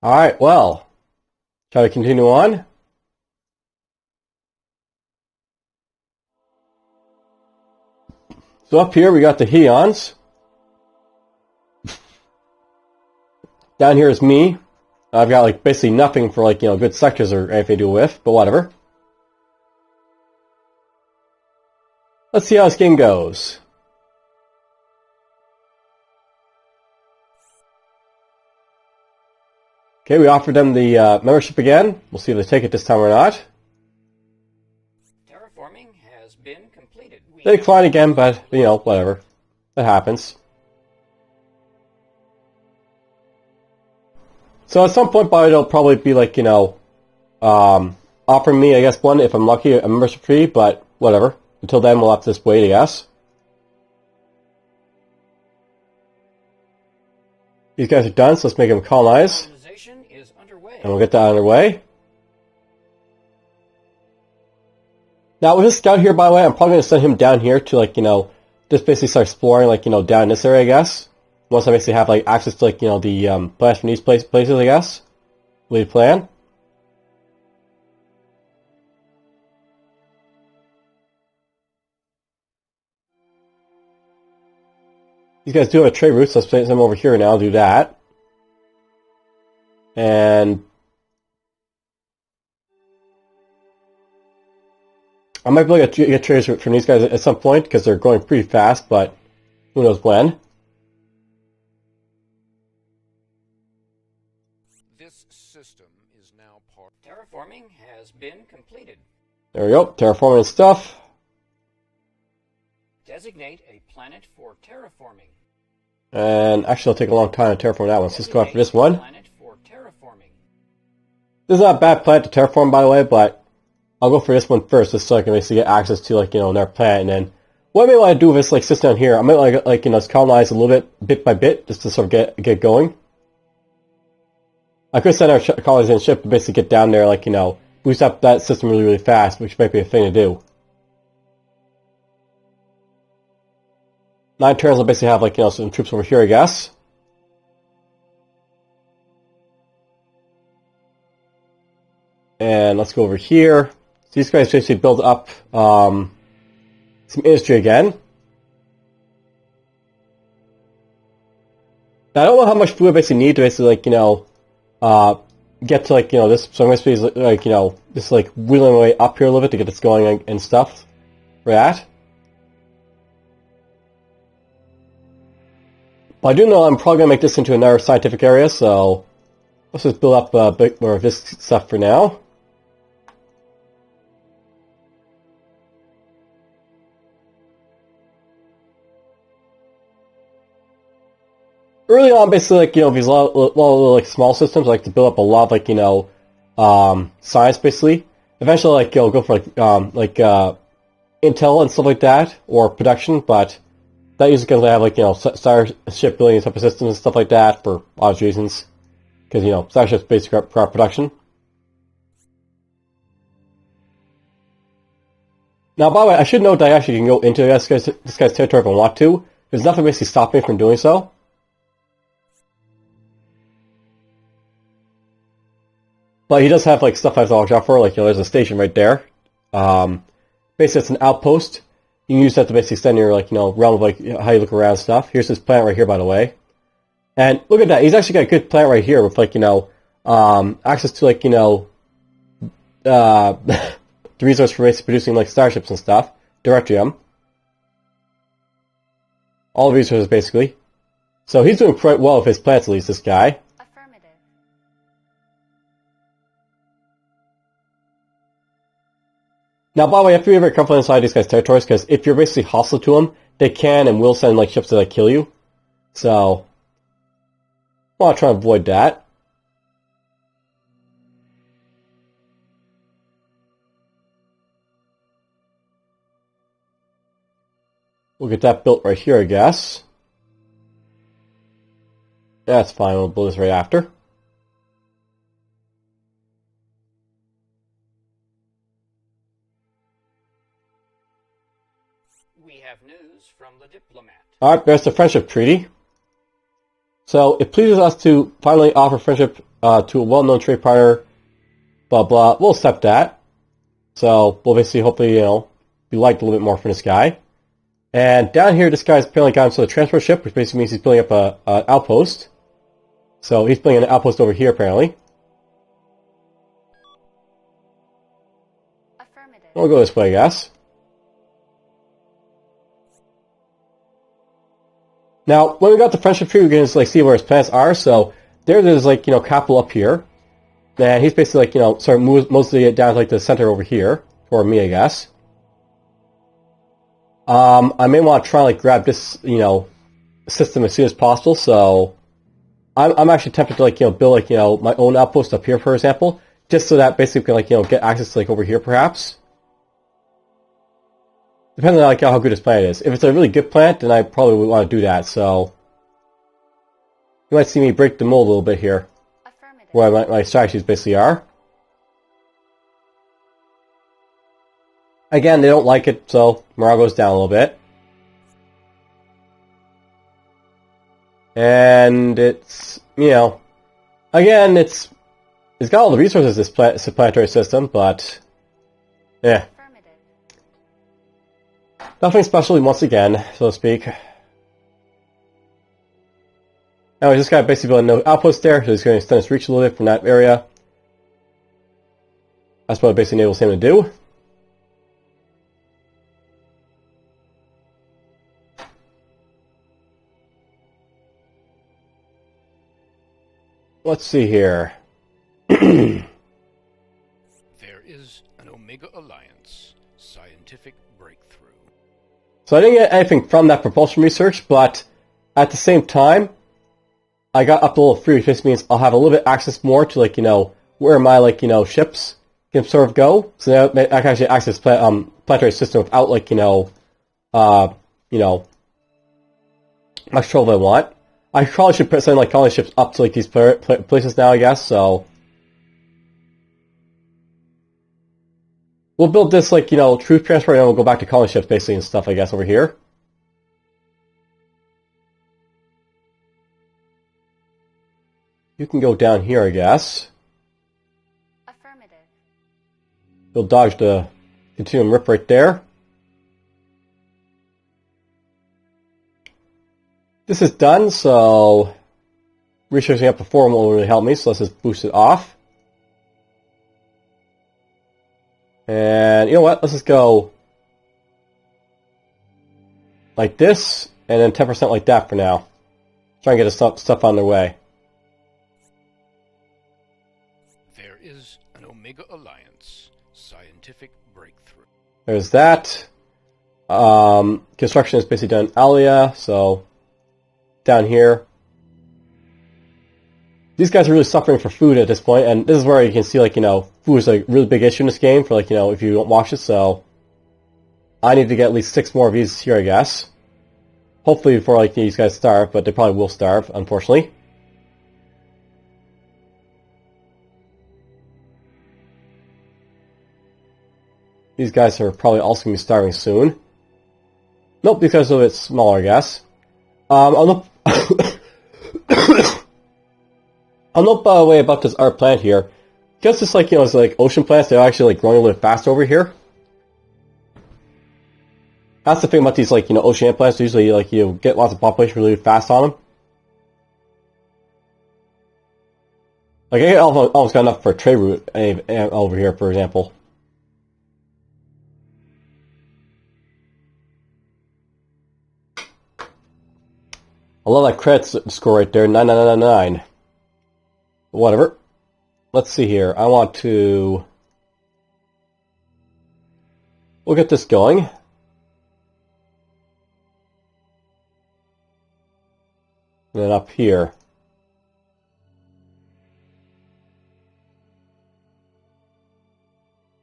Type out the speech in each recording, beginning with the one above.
Alright, well, shall we continue on? So up here we got the Heons. Down here is me. I've got like basically nothing for like, good sectors or anything to do with, but whatever. Let's see how this game goes. Okay, we offered them the membership again. We'll see if they take it this time or not. Terraforming has been completed. They decline again, but, whatever. That happens. So at some point, they'll probably be like, offering me, I guess, one, if I'm lucky, a membership fee, but whatever. Until then, we'll have to just wait, I guess. These guys are done, so let's make them colonize. Colonization is underway. And we'll get that underway. Now, with this scout here, by the way, I'm probably going to send him down here to, like, just basically start exploring, like, down in this area, I guess. Once I basically have, like, access to, like, the plans from these places, I guess. Lead plan. These guys do have a trade route, so let's place them over here now, do that. And I might be able to get trades from these guys at some point, because they're going pretty fast, but who knows when. This system is now part. Terraforming has been completed. There we go, terraforming and stuff. Designate a planet for terraforming. And actually, it'll take a long time to terraform that one, so let's go after this one. Planet for terraforming. This is not a bad planet to terraform, by the way, but I'll go for this one first, just so I can basically get access to, like, their planet, and then what I may want to do with this, like, system down here, I might like colonize a little bit by bit, just to sort of get going. I could send our colonizing ship to basically get down there, like, boost up that system really, really fast, which might be a thing to do. 9 turns, I'll basically have, like, some troops over here, I guess. And let's go over here. So these guys basically build up some industry again. Now, I don't know how much food I basically need to basically, like, get to, like, this. So I'm basically, like, just, like, wheeling my way up here a little bit to get this going and stuff for that. But I do know I'm probably going to make this into another scientific area, so let's just build up a bit more of this stuff for now. Early on, basically, like, these little like, small systems, I like to build up a lot of, like, science, basically. Eventually, like, go for, like, intel and stuff like that, or production, but that usually because I have, like, starship building type of systems and stuff like that for obvious reasons. Because, starship's basically for our production. Now, by the way, I should note that I actually can go into this guy's territory if I want to. There's nothing basically stopping me from doing so. But he does have, like, stuff I have to watch out for, like, there's a station right there. Basically, it's an outpost. You can use that to basically extend your, like, realm of, like, how you look around stuff. Here's this planet right here, by the way. And look at that. He's actually got a good planet right here with, like, access to, like, the resource for basically producing, like, starships and stuff. Directrium. All the resources, basically. So he's doing quite well with his planets, at least, this guy. Affirmative. Now, by the way, you have to be very careful inside these guys' territories, because if you're basically hostile to them, they can and will send, like, ships to, like, kill you. So, I want to try and avoid that. We'll get that built right here, I guess. That's fine, we'll build this right after. We have news from the diplomat. Alright, there's the friendship treaty. So, it pleases us to finally offer friendship to a well-known trade partner, blah blah. We'll accept that. So we'll basically hopefully, be liked a little bit more from this guy. And down here, this guy's apparently got into the transport ship, which basically means he's building up an outpost. So he's building an outpost over here, apparently. Affirmative. We'll go this way, I guess. Now, when we got the friendship tree, we can just see where his planets are. So there's capital up here. And he's basically sort of moves mostly down to the center over here, or me, I guess. I may want to try grab this system as soon as possible. So I'm actually tempted to build my own outpost up here, for example, just so that basically we can get access to over here, perhaps. Depending on how good this planet is. If it's a really good planet, then I probably would want to do that. So you might see me break the mold a little bit here, where my strategies basically are. Again, they don't like it, so morale goes down a little bit. And it's, again, it's got all the resources, this planetary system, but yeah. Nothing special once again, so to speak. Now, this guy basically built no outpost there, so he's going to extend his reach a little bit from that area. That's what it basically enables him to do. Let's see here. There is an Omega Alliance scientific breakthrough. So I didn't get anything from that propulsion research, but at the same time, I got up a little free, which means I'll have a little bit access more to where my ships can sort of go. So now I can actually access planetary system without much trouble I want. I probably should send colony ships up to these places now, I guess. So we'll build this truth transfer, and then we'll go back to colony ships basically and stuff, I guess, over here. You can go down here, I guess. Affirmative. You'll dodge the continuum rip right there. This is done, so researching up the forum will really help me, so let's just boost it off. And you know what? Let's just go like this, and then 10% like that for now. Try and get the stuff on their way. There is an Omega Alliance scientific breakthrough. There's that. Construction is basically done in Alia, so down here. These guys are really suffering for food at this point, and this is where you can see, food is a really big issue in this game for, if you don't watch it, so I need to get at least 6 more of these here, I guess. Hopefully before, these guys starve, but they probably will starve, unfortunately. These guys are probably also going to be starving soon. Nope, these guys are a little bit smaller, I guess. I'll look by the way about this art plant here. Because this it's ocean plants, they're actually growing a little bit faster over here. That's the thing about these ocean plants. Usually you get lots of population really fast on them. I almost got enough for a trade route over here, for example. I love that credit score right there, 9999. Whatever. Let's see here. I want to... We'll get this going. And then up here.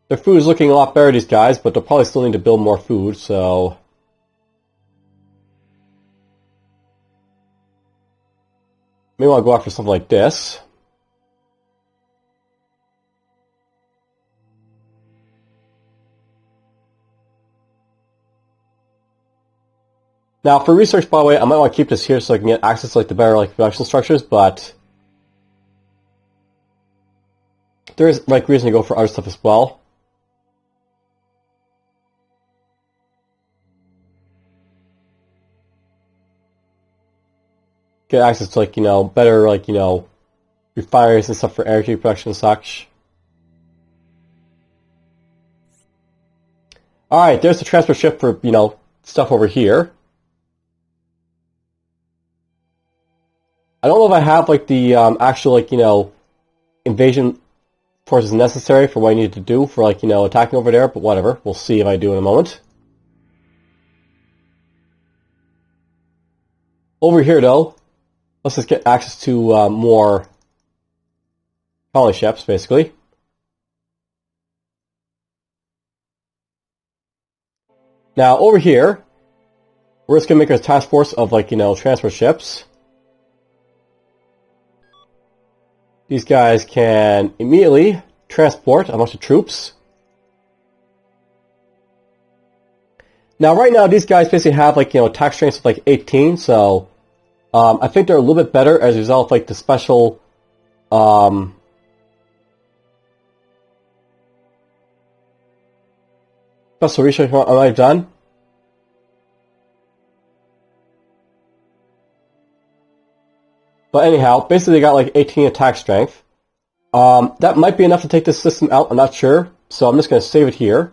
Their food is looking a lot better, these guys, but they'll probably still need to build more food, so... May want to go after something like this. Now, for research, by the way, I might want to keep this here so I can get access to the better production structures, but there is like reason to go for other stuff as well. Get access to, like, you know, better, like, you know, refineries and stuff for energy production and such. Alright, there's the transfer ship for, you know, stuff over here. I don't know if I have, like, the actual, like, you know, invasion forces necessary for what I need to do for, like, you know, attacking over there, but whatever. We'll see if I do in a moment. Over here, though, let's just get access to more colony ships, basically. Now, over here, we're just going to make a task force of, like, you know, transfer ships. These guys can immediately transport a bunch of troops. Now, right now, these guys basically have, like, you know, attack strengths of, like, 18, so I think they're a little bit better as a result of, like, the special special research I've done. But anyhow, basically they got like 18 attack strength. That might be enough to take this system out, I'm not sure. So I'm just going to save it here.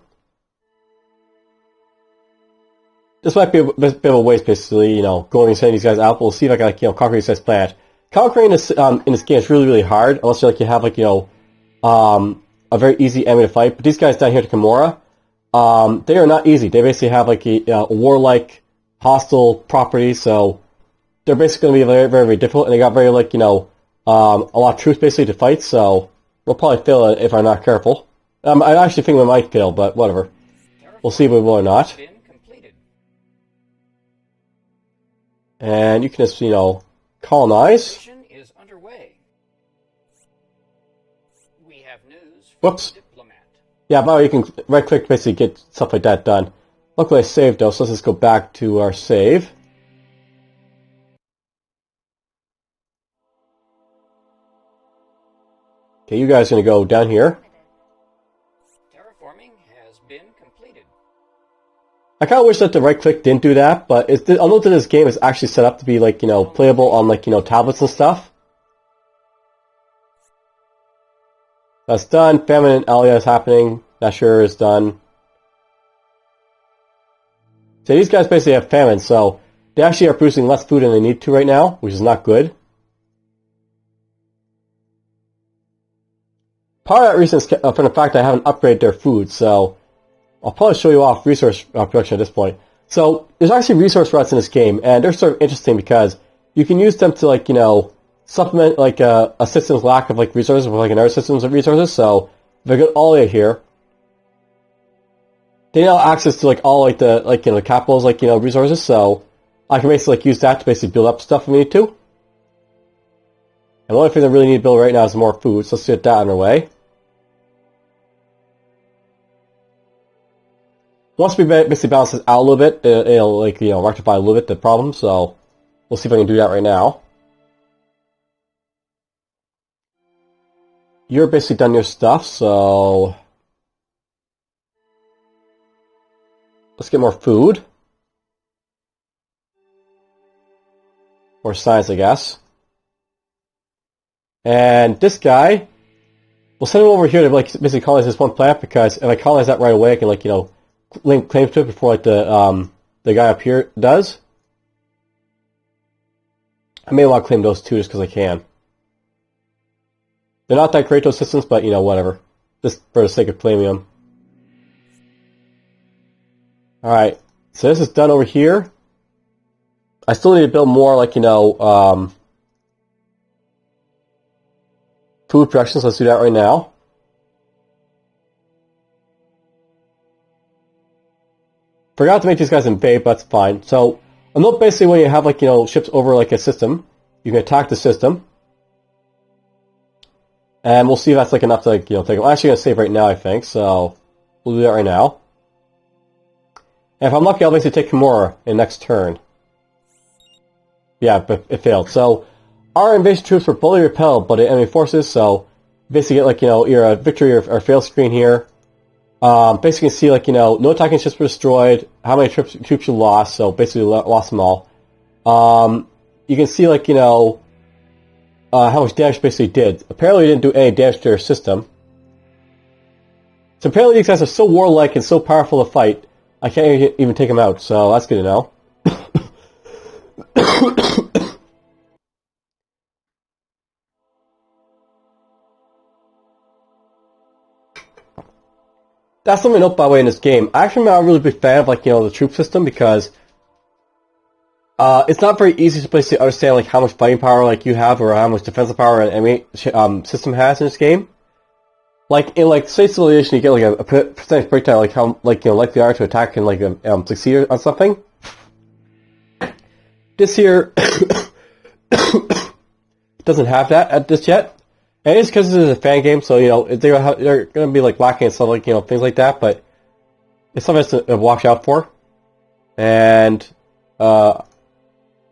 This might be a bit of a waste, basically, you know, going and sending these guys out. But we'll see if I can, like, you know, conquer these guys' planet. Conquering this in this game is really, really hard, unless you, like, you have, like, you know, a very easy enemy to fight. But these guys down here to Kimura, they are not easy. They basically have, like, a warlike, hostile property, so they're basically going to be very, very, very difficult, and they got very, like, you know, a lot of troops basically to fight, so we'll probably fail if I'm not careful. I actually think we might fail, but whatever. We'll see if we will or not. And you can just, you know, colonize. Is underway. We have news from Whoops. Diplomat. Yeah, by the way, you can right-click to basically get stuff like that done. Luckily I saved, though, so let's just go back to our save. Okay, you guys are going to go down here. Terraforming has been completed. I kind of wish that the right click didn't do that, but I know that this game is actually set up to be, like, you know, playable on, like, you know, tablets and stuff. That's done. Famine in Alia is happening. That sure is done. So these guys basically have famine, so they actually are producing less food than they need to right now, which is not good. Part of that reason is from the fact that I haven't upgraded their food, so I'll probably show you off resource production at this point. So there's actually resource routes in this game, and they're sort of interesting because you can use them to, like, you know, supplement, like, a system's lack of, like, resources with, like, another system's of resources. So if I go all the way here, they now have access to, like, all, like, the, like, you know, the capital's, like, you know, resources. So I can basically, like, use that to basically build up stuff if we need to. And the only thing I really need to build right now is more food, so let's get that underway. Once we basically balance this out a little bit, it'll, like, you know, rectify a little bit the problem, so we'll see if I can do that right now. You're basically done your stuff, so let's get more food. More science, I guess. And this guy, we'll send him over here to, like, basically colonize this one planet, because if I colonize that right away, I can, like, you know, link claims to it before, like, the guy up here does. I may want to claim those too just because I can. They're not that great, those systems, but, you know, whatever. Just for the sake of claiming them. Alright, so this is done over here. I still need to build more, like, you know, food production, so let's do that right now. Forgot to make these guys invade, but that's fine. So, I know basically when you have, like, you know, ships over, like, a system, you can attack the system. And we'll see if that's, like, enough to, like, you know, take them. I'm actually going to save right now, I think, so we'll do that right now. And if I'm lucky, I'll basically take Kimura in next turn. Yeah, but it failed. So, our invasion troops were fully repelled by the enemy forces, so basically get like, you know, either a victory or fail screen here. Basically you can see like, you know, no attacking ships were destroyed, how many troops you lost, so basically lost them all. You can see like, you know, how much damage basically did. Apparently it didn't do any damage to their system. So apparently these guys are so warlike and so powerful to fight, I can't even take them out, so that's good to know. That's something to note, by the way, in this game. Actually, I'm not a really big fan of, like, you know, the troop system, because it's not very easy to basically understand, like, how much fighting power, like, you have, or how much defensive power an enemy system has in this game. Like, in, like, Space Civilization, you get, like, a percentage breakdown, like, how, like, you know, likely they are to attack and, like, succeed on something. This here doesn't have that at this yet. And it's because this is a fan game, so, you know, they're going to be, like, lacking and stuff, like, you know, things like that, but it's something to watch out for. And, I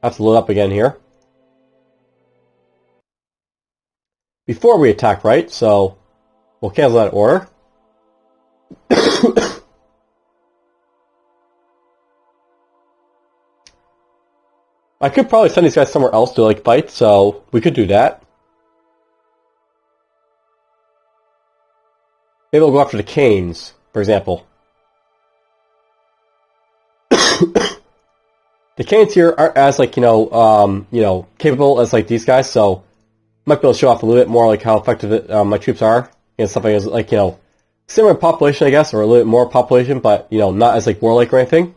have to load up again here. Before we attack, right? So, we'll cancel that order. I could probably send these guys somewhere else to, like, fight, so we could do that. Maybe we'll go after the Canes, for example. The Canes here aren't as, like, you know, capable as, like, these guys, so might be able to show off a little bit more, like, how effective my troops are against something as, like, you know, similar population, I guess, or a little bit more population, but, you know, not as, like, warlike or anything.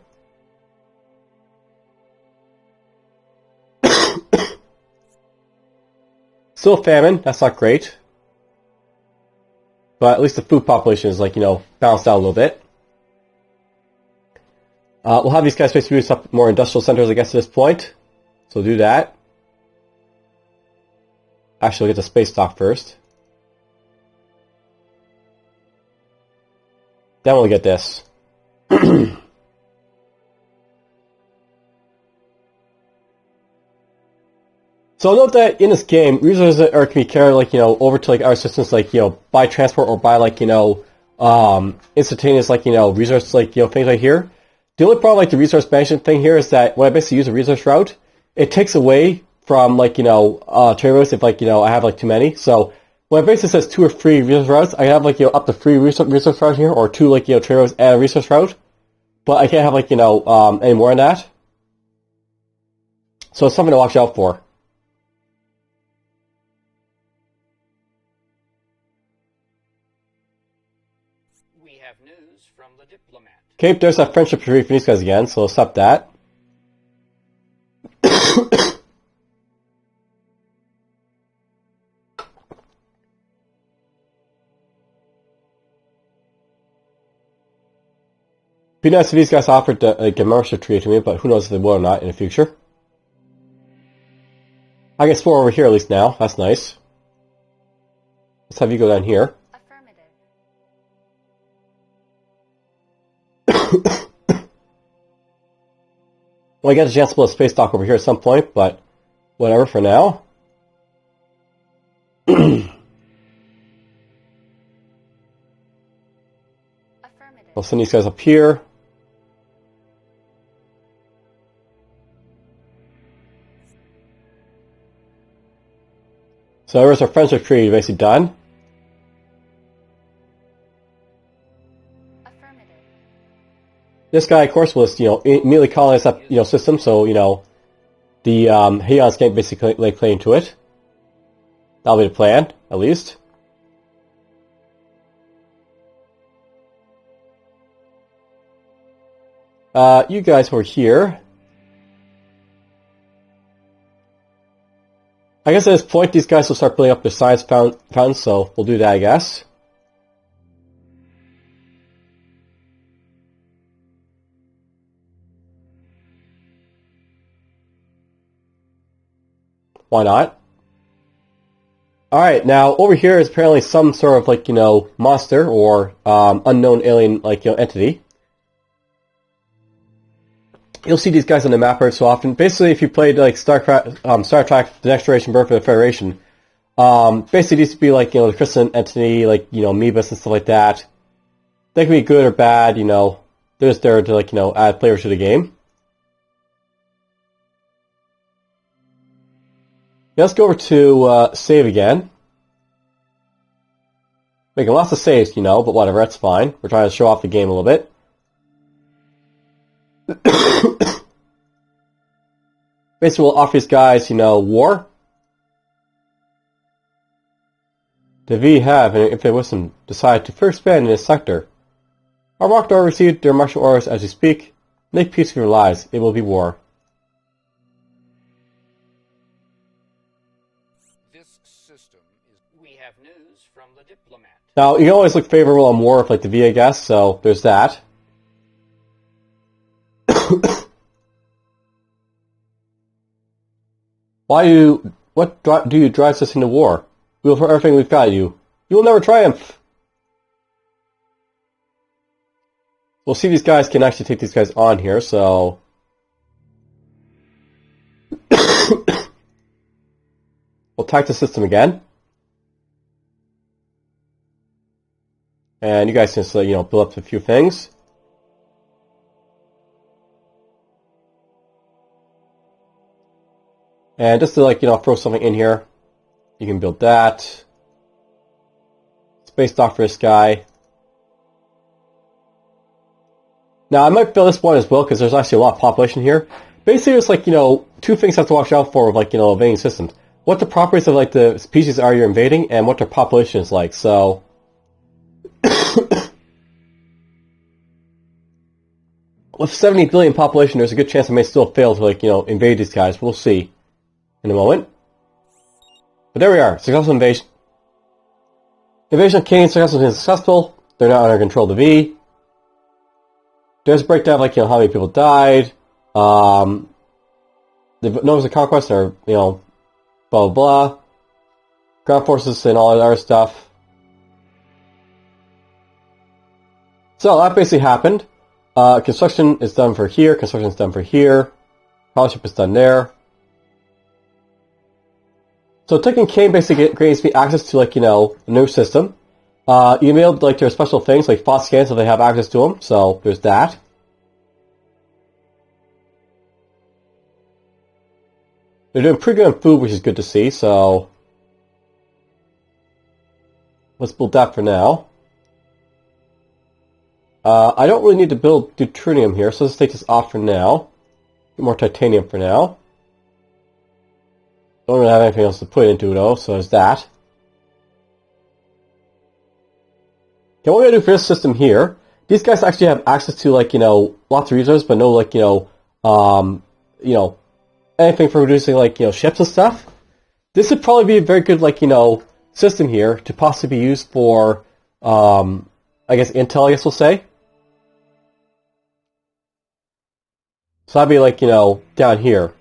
Still famine, that's not great. But at least the food population is, like, you know, balanced out a little bit. We'll have these guys basically do up more industrial centers, I guess, at this point. So we'll do that. Actually, we'll get the space dock first. Then we'll get this. So note that in this game, resources can be carried, like, you know, over to, like, our systems, like, you know, by transport or by, like, you know, instantaneous, like, you know, resource, like, you know, things right here. The only problem, like, the resource management thing here is that when I basically use a resource route, it takes away from, like, you know, trade routes if, like, you know, I have, like, too many. So when it basically says 2 or 3 resource routes, I have, like, you know, up to 3 resource routes here, or 2, like, you know, trade routes and a resource route. But I can't have, like, you know, any more than that. So it's something to watch out for. We have news from the diplomat. Okay, there's that friendship tree for these guys again, so we'll accept that. Be nice if these guys offered to, like, a membership tree to me, but who knows if they will or not in the future. I can explore over here at least now. That's nice. Let's have you go down here. Well, I got a chance to build a space dock over here at some point, but whatever for now. I'll send these guys up here. So there's our friendship tree basically done. This guy, of course, will, you know, immediately colonize that, you know, system, so, you know, the Hayons can't basically lay claim to it. That'll be the plan, at least. You guys were here. I guess at this point, these guys will start building up their science fountains, so we'll do that, I guess. Why not? Alright, now over here is apparently some sort of, like, you know, monster or unknown alien, like, you know, entity. You'll see these guys on the map every so often. Basically, if you played, like, Star Trek: The Next Generation: Birth of the Federation, Basically needs to be like, the crystalline entity, like, amoebas and stuff like that. They can be good or bad, they're just there to, like, add flavor to the game. Now let's go over to save again. Making lots of saves, but whatever, that's fine. We're trying to show off the game a little bit. Basically, we'll offer these guys, war. The V have, and if they wisdom, decide to first expand in this sector. Our marked order received their martial orders as we speak. Make peace with your lives. It will be war. This system is... We have news from the diplomat. Now, you can always look favorable on war with, like, the V, I guess, so there's that. What do you drives us into war? We will for everything we've got you. You will never triumph! We'll see if these guys can actually take these guys on here, so... We'll attack the system again. And you guys can just, build up a few things. And just to, throw something in here, you can build that. Space dock for this guy. Now, I might build this one as well, because there's actually a lot of population here. Basically, it's like, two things you have to watch out for with, invading systems. What the properties of, the species are you're invading, and what their population is like, so... With 70 billion population, there's a good chance I may still fail to, invade these guys. We'll see in a moment. But there we are. Successful invasion. Invasion of Kane successful. They're now under control of the V. There's a breakdown of, how many people died. The numbers of conquest are, blah, blah, blah. Ground forces and all that other stuff. So, that basically happened. Construction is done for here. Construction is done for here. Battleship is done there. So taking Kane basically grants me access to, a new system. You can be able to, there are special things, like spot scans, so they have access to them. So, there's that. They're doing pretty good on food, which is good to see, so... Let's build that for now. I don't really need to build deuterium here, so let's take this off for now. Get more titanium for now. Don't really have anything else to put into it, though, so there's that. Okay, what we're gonna do for this system here, these guys actually have access to, lots of resources, but no, anything for producing, ships and stuff. This would probably be a very good, system here to possibly be used for, I guess, intel, we'll say. So that'd be, down here.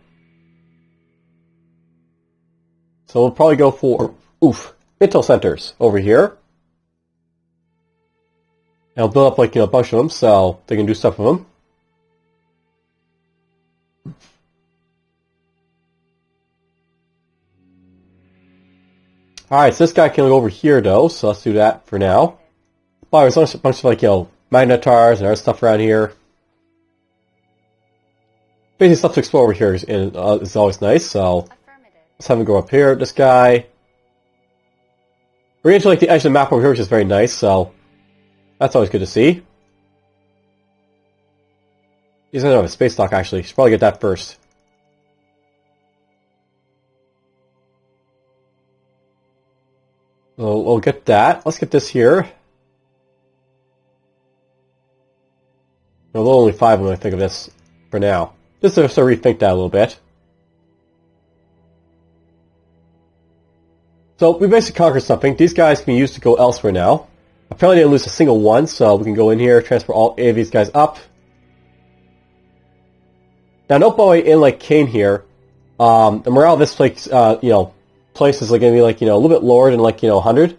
So we'll probably go for, intel centers over here. And I'll build up, a bunch of them, so they can do stuff with them. Alright, so this guy can go over here, though, so let's do that for now. Wow, there's a bunch of, magnetars and other stuff around here. Basically, stuff to explore over here is always nice, so... Let's have him go up here, this guy. We're getting to, the edge of the map over here, which is very nice, so... That's always good to see. He's gonna have a space dock, actually. Should probably get that first. So we'll get that. Let's get this here. No, there's only 5 when I think of this for now. Just to rethink that a little bit. So we basically conquered something. These guys can be used to go elsewhere now. Apparently I didn't lose a single one, so we can go in here, transfer all 8 of these guys up. Now note by the way, in Kane here, the morale of this place, place is going to be a little bit lower than 100. You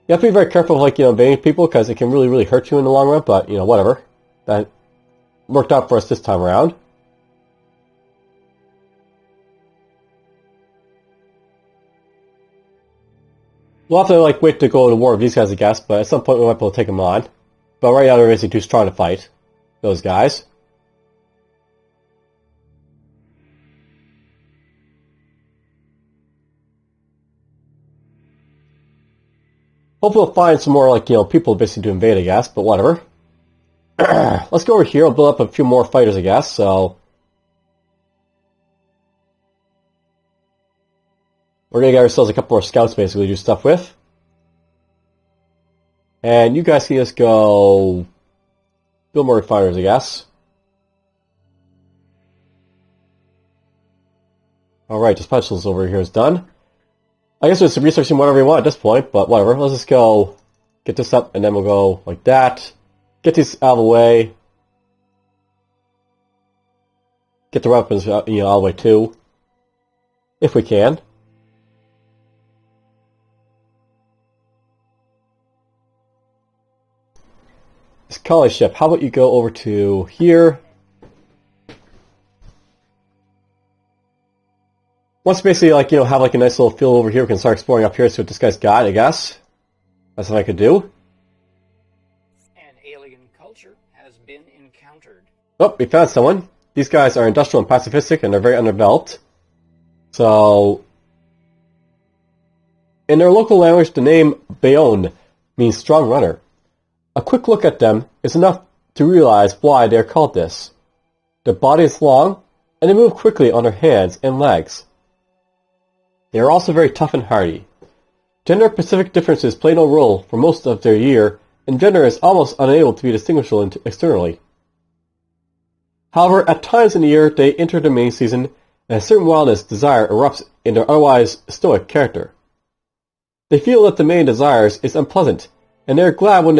have to be very careful with invading people because it can really hurt you in the long run, but whatever. That worked out for us this time around. We'll have to like wait to go to war with these guys, I guess, but at some point we might be able to take them on. But right now they're basically too strong to fight. Those guys. Hopefully we'll find some more like, people basically to invade, I guess, but whatever. Let's go over here, I'll build up a few more fighters, I guess, so... We're gonna get ourselves a couple more scouts basically to do stuff with. And you guys can just go... build more refiners, I guess. Alright, this pencils over here is done. I guess there's some researching whatever you want at this point, but whatever. Let's just go get this up, and then we'll go like that. Get these out of the way. Get the weapons, out of the way too. If we can. This colony ship, how about you go over to here? Once basically, like, have like a nice little field over here, we can start exploring up here, see what this guy's got, I guess. That's what I could do. An alien culture has been encountered. Oh, we found someone. These guys are industrial and pacifistic, and they're very underdeveloped. So, in their local language, the name Bayonne means strong runner. A quick look at them is enough to realize why they are called this. Their body is long, and they move quickly on their hands and legs. They are also very tough and hardy. Gender-specific differences play no role for most of their year, and gender is almost unable to be distinguishable externally. However, at times in the year they enter the main season, and a certain wildness desire erupts in their otherwise stoic character. They feel that the main desires is unpleasant, and they are glad when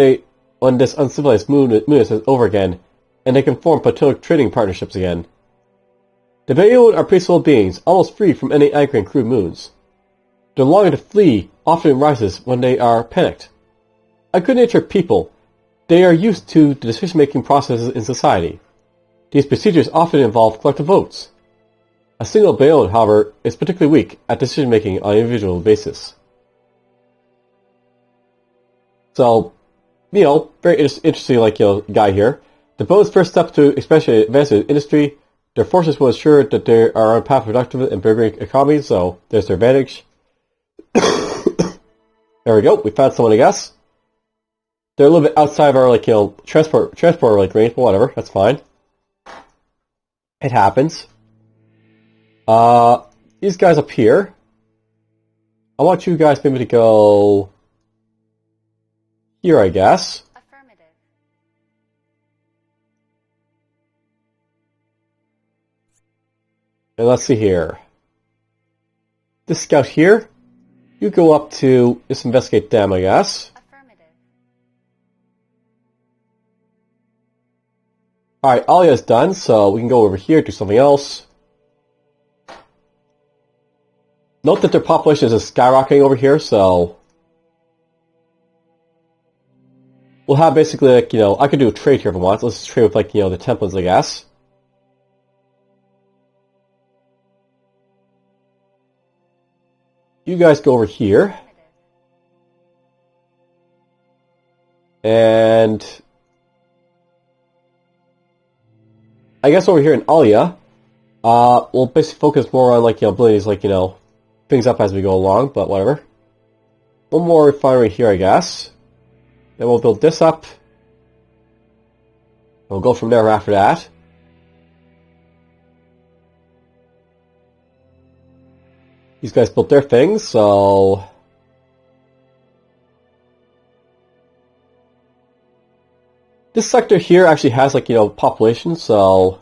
this uncivilized moodiness is over again, and they can form platonic trading partnerships again. The Bayonne are peaceful beings, almost free from any anchoring crude moods. Their longing to flee often rises when they are panicked. A good-natured people, they are used to the decision-making processes in society. These procedures often involve collective votes. A single Bayonne, however, is particularly weak at decision-making on an individual basis. So, very interesting, guy here. The Bayonne's first step to especially advance in industry. Their forces will ensure that they are on a path of productive and bigger economies, so there's their advantage. There we go, we found someone, I guess. They're a little bit outside of our, transport range, but whatever, that's fine. It happens. These guys up here. I want you guys maybe to go here, I guess. Affirmative. And let's see here. This scout here, you go up to just investigate them, I guess. Affirmative. Alright, Alia's done, so we can go over here, do something else. Note that their population is skyrocketing over here, so we'll have basically, I could do a trade here if I want. Let's trade with, the Templars, I guess. You guys go over here. And I guess over here in Alia, we'll basically focus more on, building these, things up as we go along, but whatever. One more refinery here, I guess. Then we'll build this up. We'll go from there after that. These guys built their things, so this sector here actually has population, so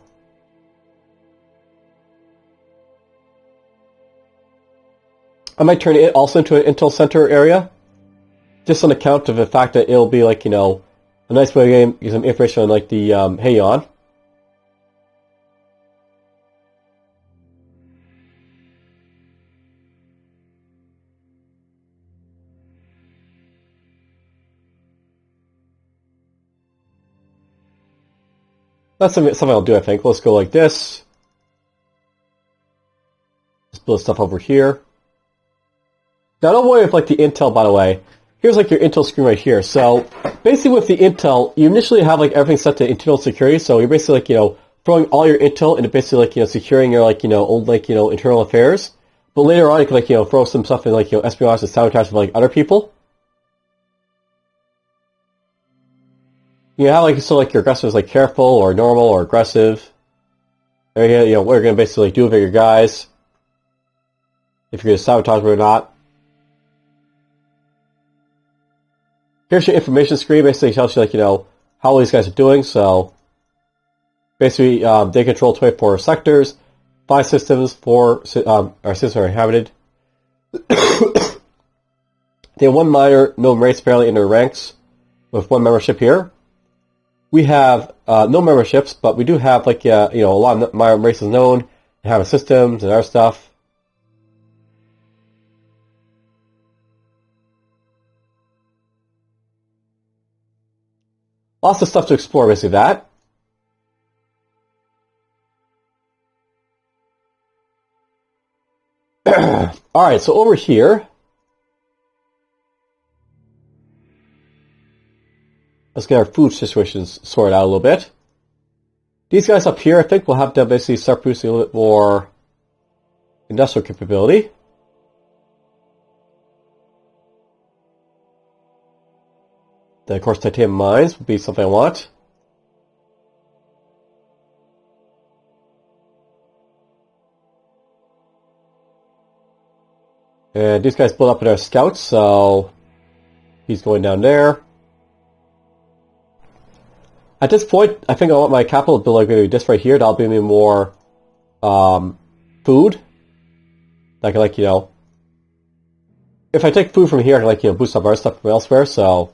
I might turn it also into an intel center area, just on account of the fact that it'll be a nice way to get some information on the Heian. That's something I'll do, I think. Let's go like this. Let's build stuff over here. Now don't worry with like the intel, by the way. Here's like your intel screen right here. So basically with the intel, you initially have like everything set to internal security. So you're basically like, throwing all your intel into basically like, securing your like, old like, internal affairs. But later on you can like, throw some stuff in like, espionage and sabotage of like other people. You have like, so like your aggressive is like careful or normal or aggressive. There you what you're going to basically do with your guys. If you're going to sabotage them or not. Here's your information screen. Basically tells you like, how all these guys are doing. So basically they control 24 sectors. 5 systems, 4 our systems are inhabited. They have 1 minor, no race barely in their ranks, with 1 membership here. We have no memberships, but we do have like a lot of minor races known, and have systems and other stuff. Lots of stuff to explore, basically that. Alright, so over here, let's get our food situations sorted out a little bit. These guys up here, I think we'll have to basically start producing a little bit more industrial capability. Then, of course, titanium mines would be something I want. And these guys build up in our scouts, so he's going down there. At this point, I think I want my capital to build like maybe this right here. That'll give me more food. I can like, if I take food from here, I can like, boost up our stuff from elsewhere. So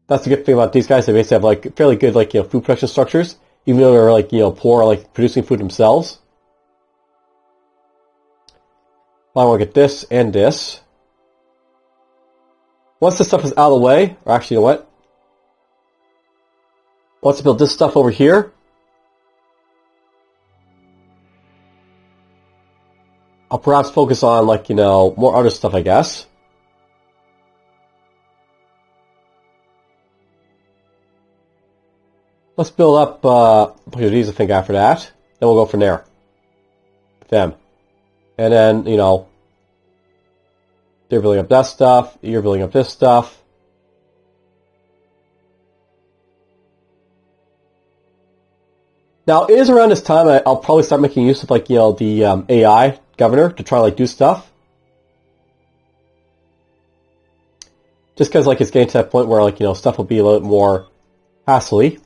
that's the good thing about these guys. They basically have like fairly good like, food production structures, even though they're like, poor like producing food themselves. I want to get this and this. Once this stuff is out of the way, or actually, you know what? Once I build this stuff over here, I'll perhaps focus on like, more other stuff, I guess. Let's build up these, I think, after that. Then we'll go from there. With them. And then, they're building up that stuff, you're building up this stuff. Now, it is around this time I'll probably start making use of, like, the AI governor to try, like, do stuff. Just because, like, it's getting to that point where, like, stuff will be a little bit more hassly.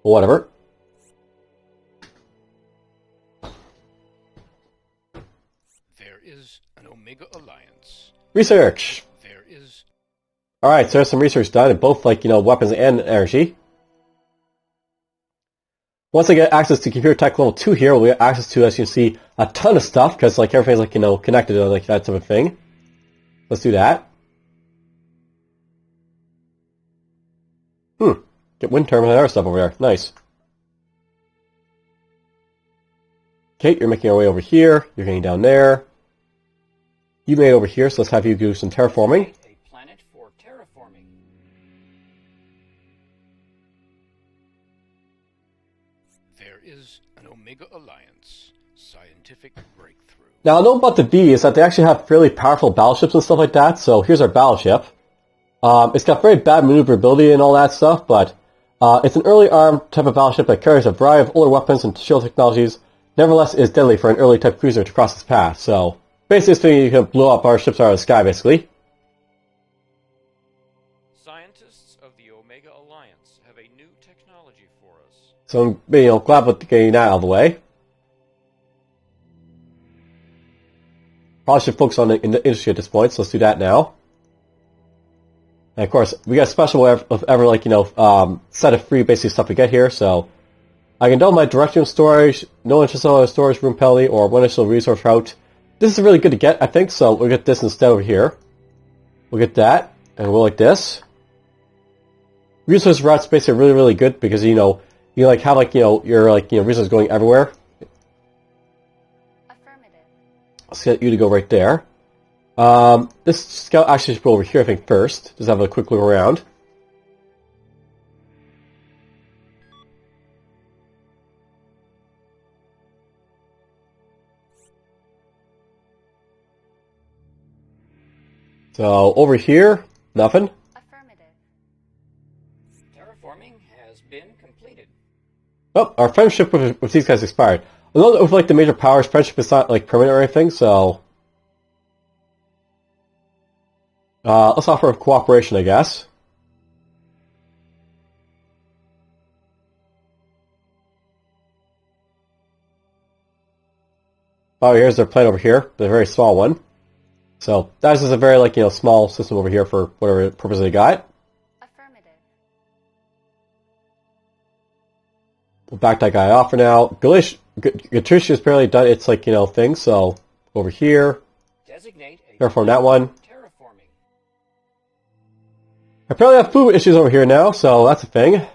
Whatever. An Omega Alliance. Research. There is. Alright, so there's some research done in both, like, weapons and energy. Once I get access to computer tech level 2 here, we'll get access to, as you can see, a ton of stuff, because, like, everything's, like, connected to, like, that type of thing. Let's do that. Get wind turbine and other stuff over there. Nice. Okay, you're making our way over here. You're getting down there. You made it over here, so let's have you do some terraforming. A planet for terraforming. There is an Omega Alliance scientific breakthrough. Now, I know about the V is that they actually have fairly powerful battleships and stuff like that. So here's our battleship. It's got very bad maneuverability and all that stuff, but it's an early armed type of battleship that carries a variety of older weapons and shield technologies. Nevertheless, is deadly for an early type cruiser to cross its path. So basically, this thing you can blow up our ships out of the sky, basically. Scientists of the Omega Alliance have a new technology for us. So I'm glad with getting that out of the way. Probably should focus on the industry at this point, so let's do that now. And of course, we got a special of ever like set of free basic stuff to get here. So I can double my directional storage, no additional storage room penalty, or one additional resource route. This is really good to get, I think. So we'll get this instead over here. We'll get that, and we'll like this. Resource routes basically are really, really good because you like have like your resources going everywhere. Affirmative. Let's get you to go right there. This scout actually should go over here, I think, first. Just have a quick look around. So, over here, nothing. Affirmative. Terraforming has been completed. Oh, our friendship with these guys expired. Although with like the major powers, friendship is not like permanent or anything, so let's offer cooperation, I guess. Oh, here's their plane over here, the very small one. So that's just a very like small system over here for whatever purpose they got. Affirmative. We'll back that guy off for now. Gatusha has apparently done its like thing, so over here. Designate a Terraform that one. terraforming. I apparently have food issues over here now, so that's a thing.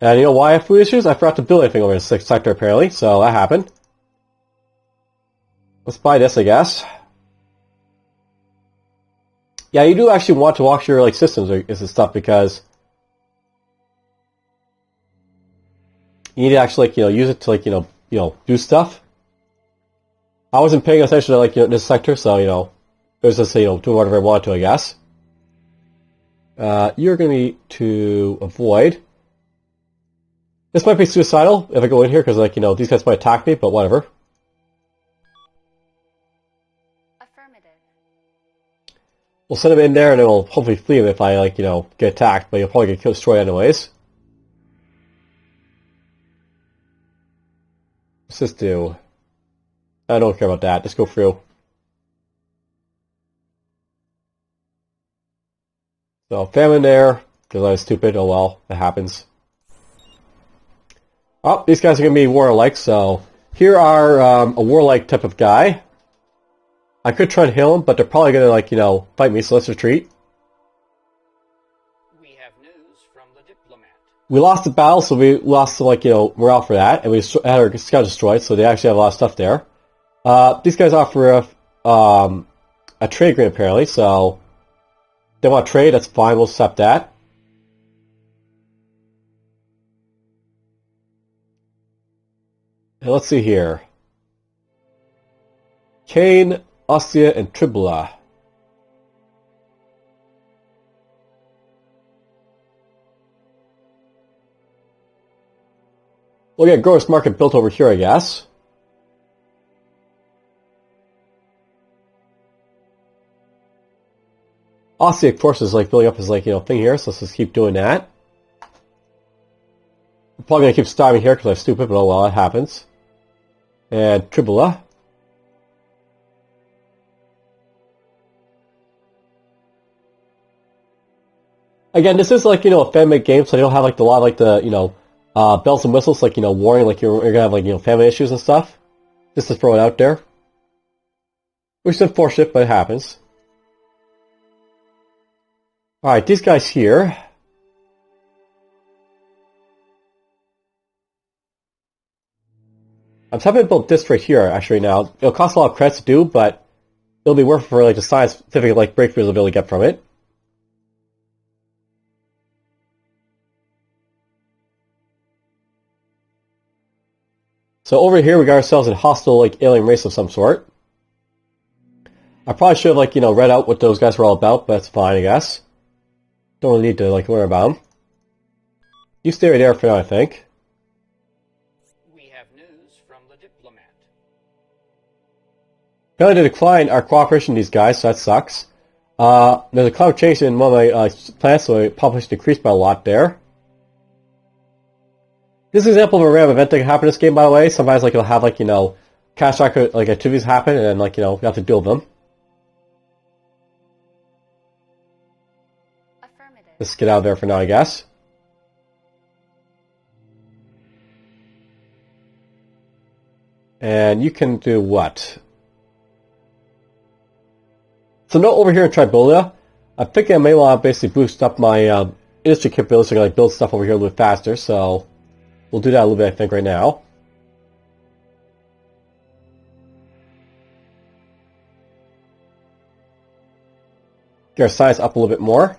And you know why I have food issues? I forgot to build anything over in the 6th sector apparently, so that happened. Let's buy this, I guess. Yeah, you do actually want to watch your like systems and stuff because you need to actually like use it to like do stuff. I wasn't paying attention to like this sector, so it was just doing whatever I wanted to, I guess. You're going to need to avoid. This might be suicidal if I go in here because like these guys might attack me, but whatever. We'll send him in there, and then we'll hopefully flee him if I, like, get attacked, but he'll probably get killed, destroyed anyways. What's this do? I don't care about that. Just go through. So, famine there, because I was stupid. Oh well, that happens. Oh, these guys are going to be warlike, so here are a warlike type of guy. I could try and heal them, but they're probably going to, like, fight me, so let's retreat. We have news from the diplomat. We lost the battle, so we lost, like, morale for that, and we had our scout destroyed, so they actually have a lot of stuff there. These guys offer a trade agreement, apparently, so they want to trade, that's fine, we'll accept that. And let's see here. Kane, Ostia, and Tribula. We'll get gross market built over here, I guess. Ostia, of course, is like building up his thing here, so let's just keep doing that. I'm probably gonna keep starving here because I'm stupid, but oh well, it happens. And Tribula. Again, this is like, a fan-made game, so you don't have like a lot of like the, bells and whistles, like, warning, like you're gonna have like, family issues and stuff. Just to throw it out there. Which is unfortunate, but it happens. Alright, these guys here. I'm having to build this right here, actually, now. It'll cost a lot of credits to do, but it'll be worth it for like the scientific like breakthroughs I'll be able to get from it. So over here we got ourselves a hostile like alien race of some sort. I probably should have like read out what those guys were all about, but that's fine I guess. Don't really need to like learn about them. You stay right there for now, I think. We have news from the diplomat. Apparently they declined our cooperation with these guys, so that sucks. There's a climate change in one of my planets, so my population decreased by a lot there. This is an example of a random event that can happen in this game, by the way. Sometimes like you'll have like catastrophic like activities happen, and then like you have to deal with them. Affirmative. Let's get out of there for now, I guess. And you can do what? So note over here in Tribolia, I'm thinking I may want to basically boost up my industry capabilities so I can like build stuff over here a little bit faster. So we'll do that a little bit, I think, right now. Get our size up a little bit more.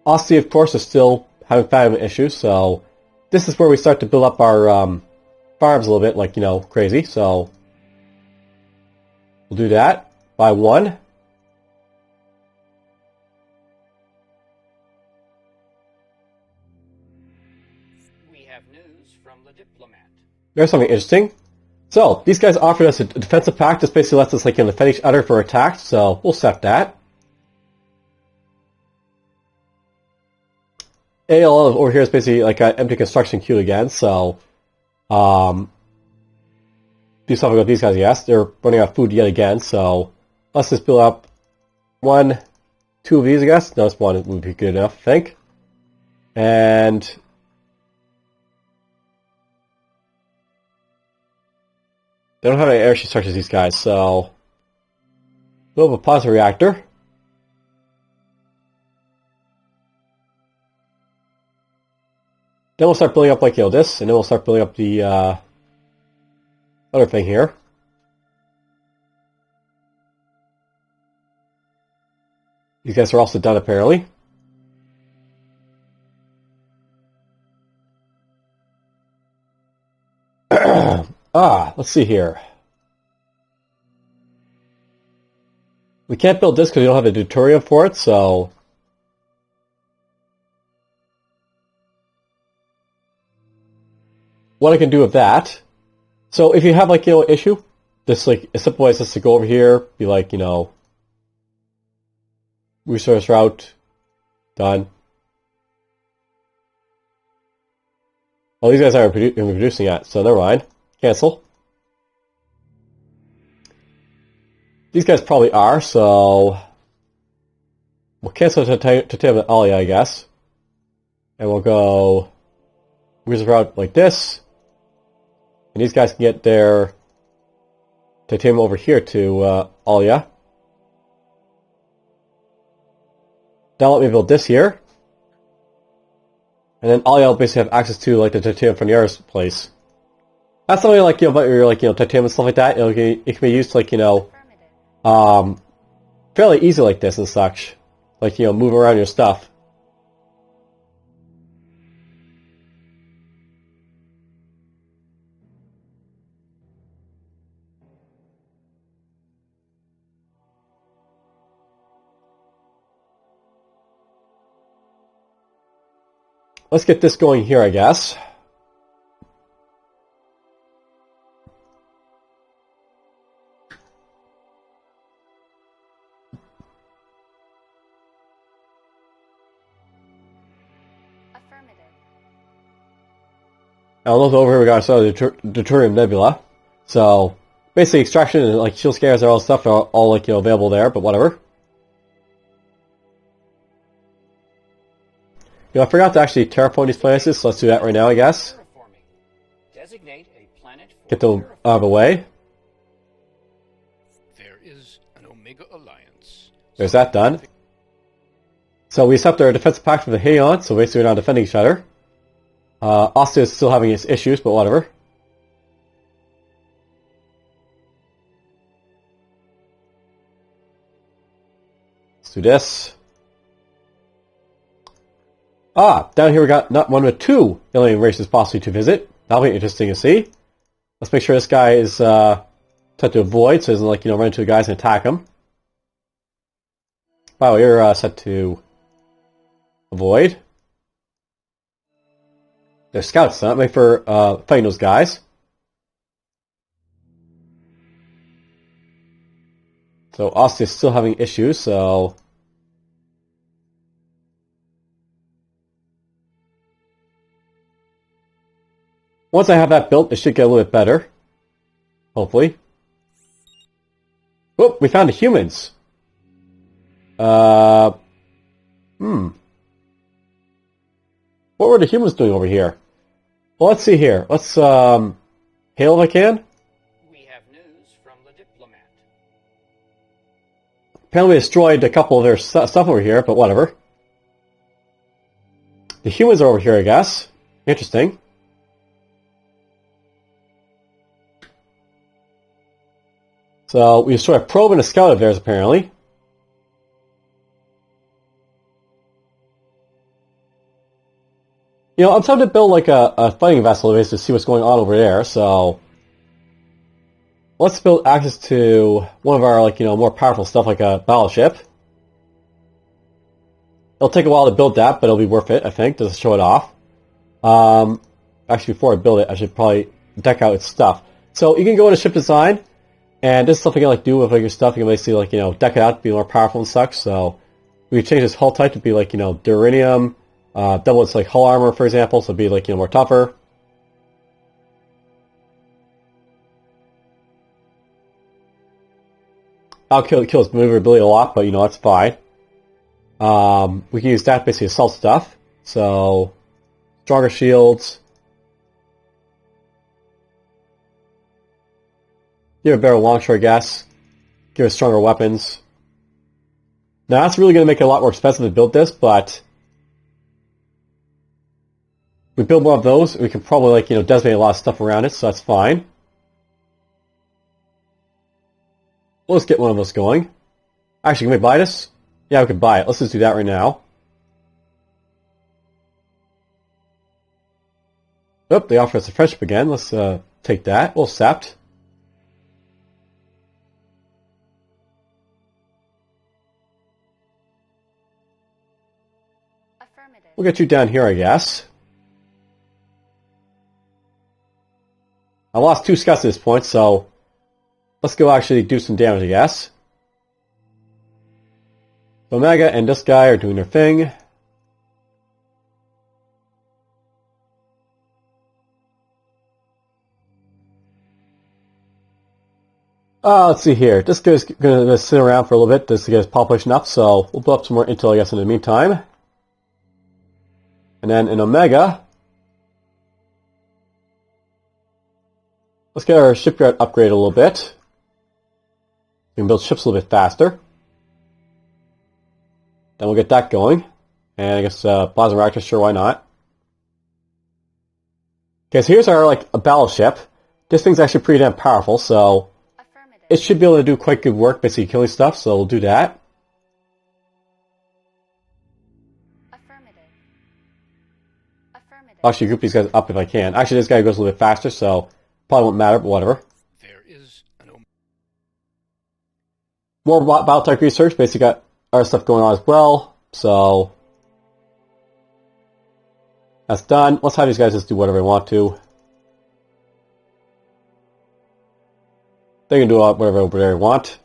Aussie, of course, is still having famine issues, so this is where we start to build up our farms a little bit, like, you know, crazy. So we'll do that by 1. We have news from the diplomat. There's something interesting. So these guys offered us a defensive pact. This basically lets us, like, you know, defend each other for attacks. So we'll set that. AL over here is basically like an empty construction queue again. So do something with these guys. Yes, they're running out of food yet again. So let's just build up 1, 2 of these. I guess no, this one would be good enough, I think. And they don't have any airship structures, these guys, so we'll have a plasma reactor. Then we'll start building up, like, you know, this, and then we'll start building up the other thing here. These guys are also done, apparently. Let's see here. We can't build this because we don't have a deuterium for it, so what I can do with that. So if you have, like, you know, an issue, this, like, a simple way is just to go over here, be like, you know, resource route, done. Oh, these guys aren't producing yet, so never mind. Cancel. These guys probably are, so we'll cancel titanium and Alia, I guess. And we'll go resource route like this. And these guys can get their titanium over here to Alia. Now let me build this here. And then Alia will basically have access to, like, the titanium from the other place. That's something like, you know, about your, like, you know, titanium and stuff like that. It can be used to, like, you know, fairly easy like this and such. Like, you know, move around your stuff. Let's get this going here, I guess. Affirmative. Now look over here, we got ourselves a deuterium nebula. So basically extraction and, like, shield scares and all stuff are all, like, you know, available there, but whatever. You know, I forgot to actually terraform these places, so let's do that right now, I guess. Terraforming. Designate a planet for Get them out of the way. There is an Omega Alliance. There's that done. So we accept our defensive pact with the Heian, so basically we're not defending each other. Ostia is still having its issues, but whatever. Let's do this. Down here we got not one but 2 alien races possibly to visit. That'll be interesting to see. Let's make sure this guy is set to avoid, so he doesn't, like, you know, run into the guys and attack him. Wow, you're set to avoid. They're scouts, not made for fighting those guys. So Ostia is still having issues, so once I have that built, it should get a little bit better. Hopefully. Oh, we found the humans. What were the humans doing over here? Well, let's see here. Let's hail if I can. We have news from the diplomat. Apparently we destroyed a couple of their stuff over here, but whatever. The humans are over here, I guess. Interesting. So we destroy a probe and a scout of theirs, apparently. You know, I'm tempted to build like a fighting vessel to see what's going on over there, so let's build access to one of our, like, you know, more powerful stuff like a battleship. It'll take a while to build that, but it'll be worth it, I think, just to show it off. Actually, before I build it, I should probably deck out its stuff. So you can go into ship design, and this is something you can like do with like your stuff. You can basically like, you know, deck it out to be more powerful and such. So we can change this hull type to be like, you know, duranium, double its like hull armor, for example, so it'd be like, you know, more tougher. I'll kill its maneuverability a lot, but you know, that's fine. We can use that basically assault stuff. So stronger shields. Give it a better longshore, I guess. Give it stronger weapons. Now that's really going to make it a lot more expensive to build this, but we build more of those, we can probably, like, you know, designate a lot of stuff around it, so that's fine. Let's get one of those going. Actually, can we buy this? Yeah, we can buy it. Let's just do that right now. Oh, they offer us a friendship again. Let's take that. We'll accept. Affirmative. We'll get you down here, I guess. I lost 2 scouts at this point, so let's go actually do some damage, I guess. Omega and this guy are doing their thing. Let's see here. This guy's going to sit around for a little bit just to get his population up, so we'll build up some more intel, I guess, in the meantime. And then in Omega, let's get our shipyard upgraded a little bit. We can build ships a little bit faster. Then we'll get that going. And I guess plasma reactor, sure, why not? Okay, so here's our, like, a battleship. This thing's actually pretty damn powerful, so it should be able to do quite good work, basically killing stuff, so we'll do that. Affirmative. Affirmative. I'll actually group these guys up if I can. Actually, this guy goes a little bit faster, so probably won't matter, but whatever. There is an More battle tech research, basically got other stuff going on as well, so that's done. Let's have these guys just do whatever they want to. They can do whatever over there they want.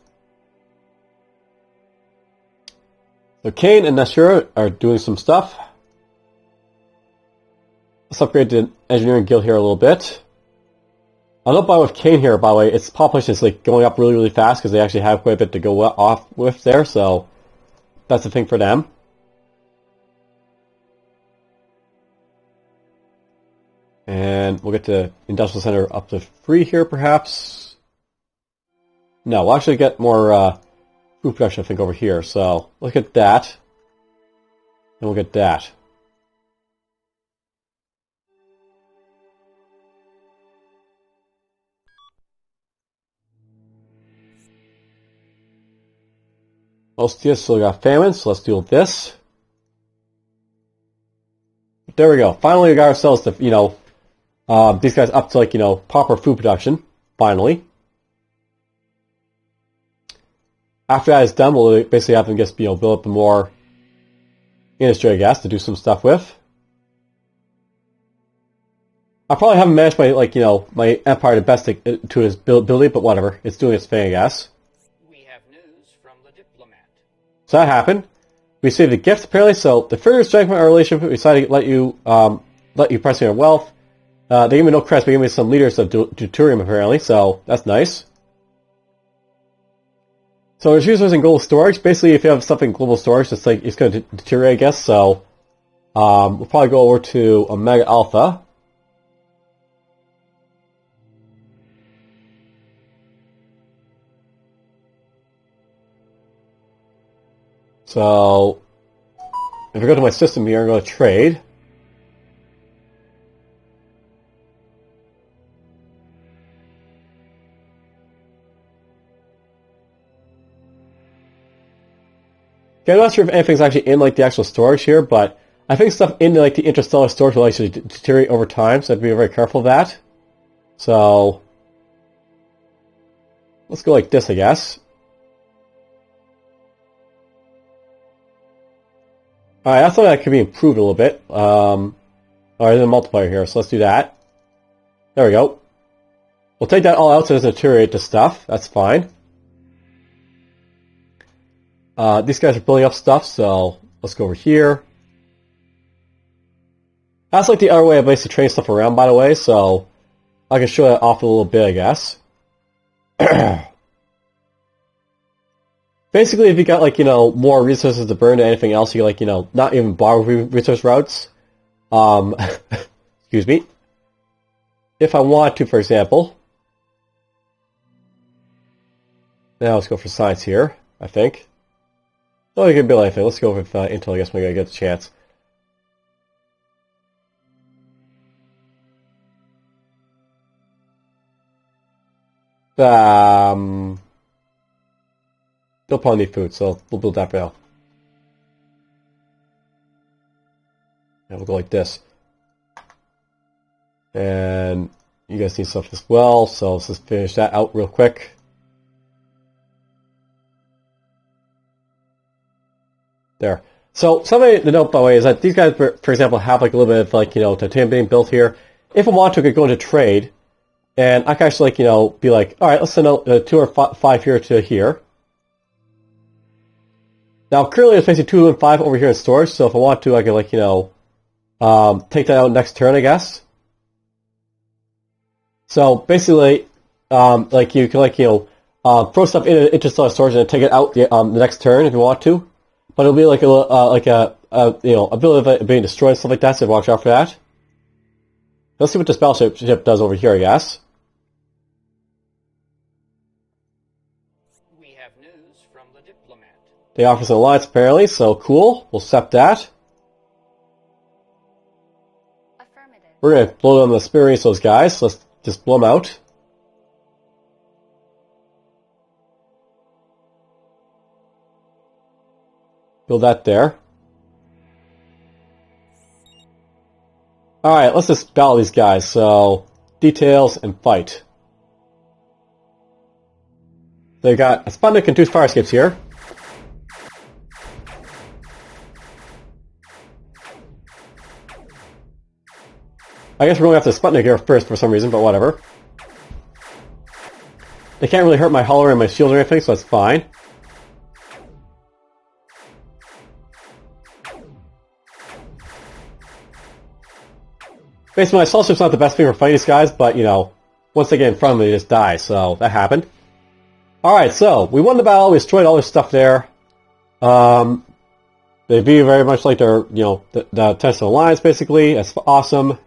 So Kane and Nashura are doing some stuff. Let's upgrade the engineering guild here a little bit. I don't buy with Kane here, by the way. Its population is like going up really, really fast because they actually have quite a bit to go off with there, so that's the thing for them. And we'll get the industrial center up to 3 here, perhaps. No, we'll actually get more food production, I think, over here. So look at that, and we'll get that. Most of this still got famine, so let's deal with this. There we go. Finally, we got ourselves to, you know, these guys up to, like, you know, proper food production. Finally. After that is done, we'll basically have them just, you know, build up more industry, I guess, to do some stuff with. I probably haven't managed my, like, you know, my empire the best to its ability, but whatever. It's doing its thing, I guess. We have news from the diplomat. So that happened. We received a gift, apparently, so to further strengthen our relationship, we decided to let you press your wealth. They gave me no credits, but gave me some liters of deuterium, apparently, so that's nice. So there's users in global storage. Basically, if you have stuff in global storage, it's like it's going to deteriorate, I guess. So we'll probably go over to Omega Alpha. So if I go to my system here and go to trade, Okay, I'm not sure if anything's actually in like the actual storage here, but I think stuff in like the interstellar storage will actually deteriorate over time, so I have to be very careful of that. So let's go like this, I guess. Alright, that's something that could be improved a little bit. Alright, there's a multiplier here, so let's do that. There we go. We'll take that all out so it doesn't deteriorate the stuff. That's fine. These guys are building up stuff, so let's go over here. That's like the other way of basically training stuff around, by the way, so I can show that off a little bit, I guess. Basically, if you got, like, you know, more resources to burn than anything else, you can, like, you know, not even borrow resource routes. Excuse me. If I want to, for example. Now let's go for science here, I think. Oh, you can build anything. Let's go with Intel, I guess, when I get the chance. They'll probably need food, so we'll build that for now. And we'll go like this. And you guys need stuff as well, so let's just finish that out real quick. There. So something to note, by the way, is that these guys, for example, have like a little bit of like, you know, titanium being built here. If I want to, I could go into trade, and I can actually, like, you know, be like, all right, let's send out 2 or 5 here to here. Now, currently it's basically 2 and 5 over here in storage, so if I want to, I can, like, you know, take that out next turn, I guess. So basically, like, you can, like, you know, throw stuff into interstellar storage and then take it out the next turn if you want to. But it'll be like a you know, ability of it being destroyed and stuff like that, so watch out for that. Let's see what this battleship does over here, I guess. We have news from the diplomat. They offer us an alliance, apparently, so cool. We'll accept that. Affirmative. We're going to blow them the experience, those guys, so let's just blow them out. Build that there. Alright, let's just battle these guys. So, details and fight. They got a Sputnik and 2 fire escapes here. I guess we're going after the Sputnik here first for some reason, but whatever. They can't really hurt my hull or my shield or anything, so that's fine. Basically, my assault ship's not the best thing for fighting these guys, but, you know, once they get in front of me, they just die, so that happened. Alright, so, we won the battle, we destroyed all their stuff there. They be very much like their, you know, the Tesla Alliance, basically. That's awesome.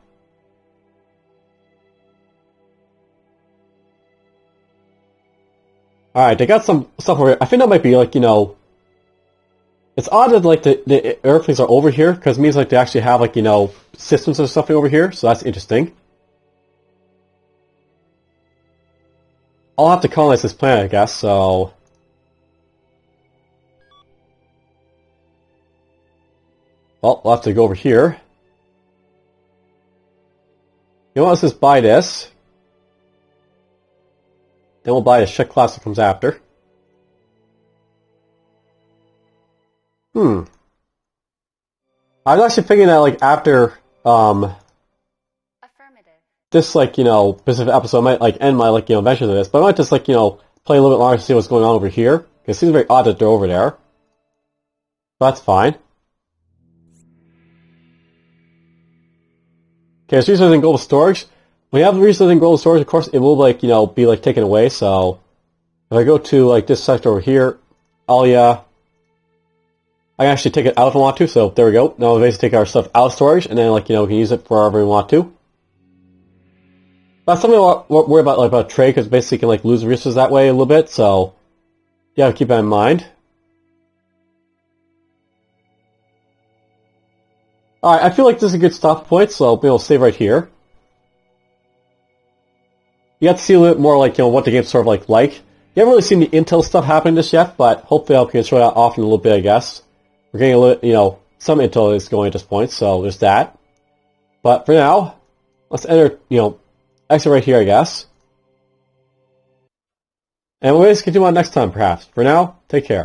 Alright, they got some stuff over here. I think that might be, like, you know... It's odd that, like, the airplanes are over here, because it means, like, they actually have, like, you know, systems or something over here, so that's interesting. I'll have to colonize this planet, I guess, so... Well, we'll have to go over here. You know what, let's just buy this. Then we'll buy a ship class that comes after. I was actually thinking that, like, after, Affirmative. this, like, you know, specific episode, I might, like, end my, like, you know, adventures of this, but I might just, like, you know, play a little bit longer to see what's going on over here, because it seems very odd that they're over there. But that's fine. Okay, so resources in global storage. When you have resources in global storage, of course, it will, like, you know, be, like, taken away, so... If I go to, like, this sector over here, Alia... I can actually take it out if I want to, so there we go. Now we'll basically take our stuff out of storage, and then, like, you know, we can use it for wherever we want to. That's something I worry about, like, about trade, because basically you can, like, lose resources that way a little bit, so... Yeah, keep that in mind. Alright, I feel like this is a good stop point, so maybe I'll save right here. You have to see a little bit more, like, you know, what the game's sort of like. You haven't really seen the intel stuff happening just yet, but hopefully I can show that off in a little bit, I guess. We're getting a little, some intel is going at this point, so there's that. But for now, let's enter, exit right here, I guess. And we'll just continue on next time, perhaps. For now, take care.